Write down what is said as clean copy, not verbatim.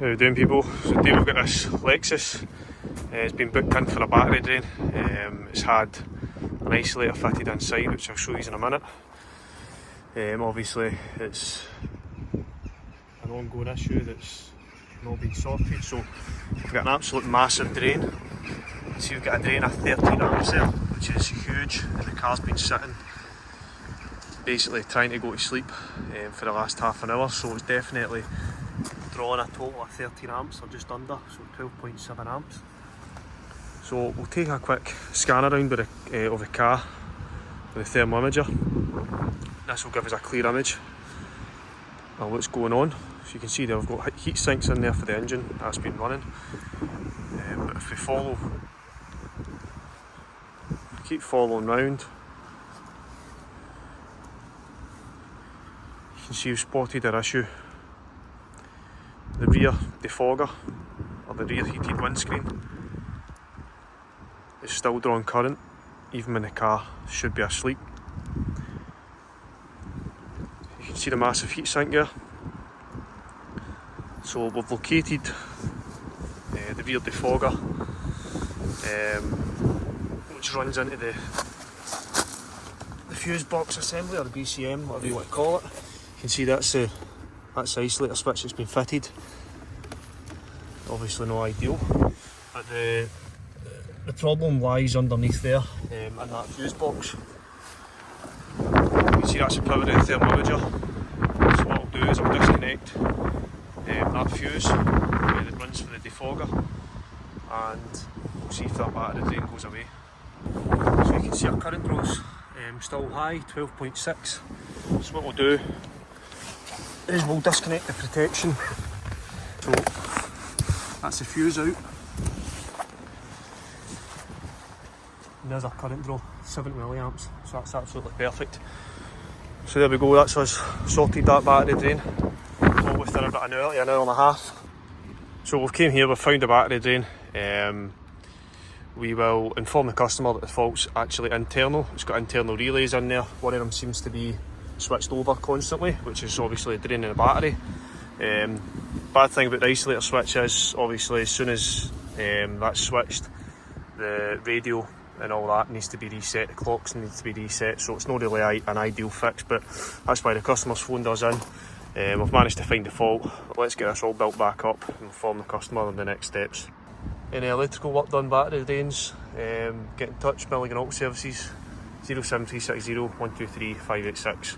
How you doing, people? So today we've got this Lexus. It's been booked in for a battery drain. It's had an isolator fitted inside, which I'll show you in a minute. Obviously it's an ongoing issue that's not been sorted, so we've got an absolute massive drain. So you've got a drain of 13 amps there, which is huge, and the car's been sitting basically trying to go to sleep for the last half an hour, so it's definitely drawing a total of 13 amps or just under, so 12.7 amps. So we'll take a quick scan around with of the car with the thermal imager. This will give us a clear image of what's going on. So you can see there we've got heat sinks in there for the engine, that's been running. But if we keep following round, you can see we've spotted our issue. The rear defogger, or the rear heated windscreen, is still drawing current even when the car should be asleep. You can see the massive heat sink there. So we've located the rear defogger, which runs into the fuse box assembly, or the BCM, whatever you want to call it. You can see that's the isolator switch that's been fitted. Obviously not ideal, but the problem lies underneath there, in that fuse box. You can see that's the power of the thermal imager. So what I'll do is I'll disconnect that fuse that runs for the defogger, and we'll see if that battery drain goes away. So you can see our current drow's still high, 12.6. So what we'll do is we'll disconnect the protection. So that's the fuse out. And there's our current draw, 7 milliamps, so that's absolutely perfect. So there we go, that's us sorted that battery drain, all within about an hour and a half. So we've came here, we've found a battery drain. We will inform the customer that the fault's actually internal. It's got internal relays in there. One of them seems to be switched over constantly, which is obviously draining the battery. Bad thing about the isolator switch is obviously as soon as that's switched, the radio and all that needs to be reset, the clocks need to be reset, so it's not really an ideal fix, but that's why the customer's phoned us in. We've managed to find the fault. Let's get this all built back up and inform the customer on the next steps. Any electrical work done, battery drains, get in touch, Milligan Auto Services, 07360 123 586.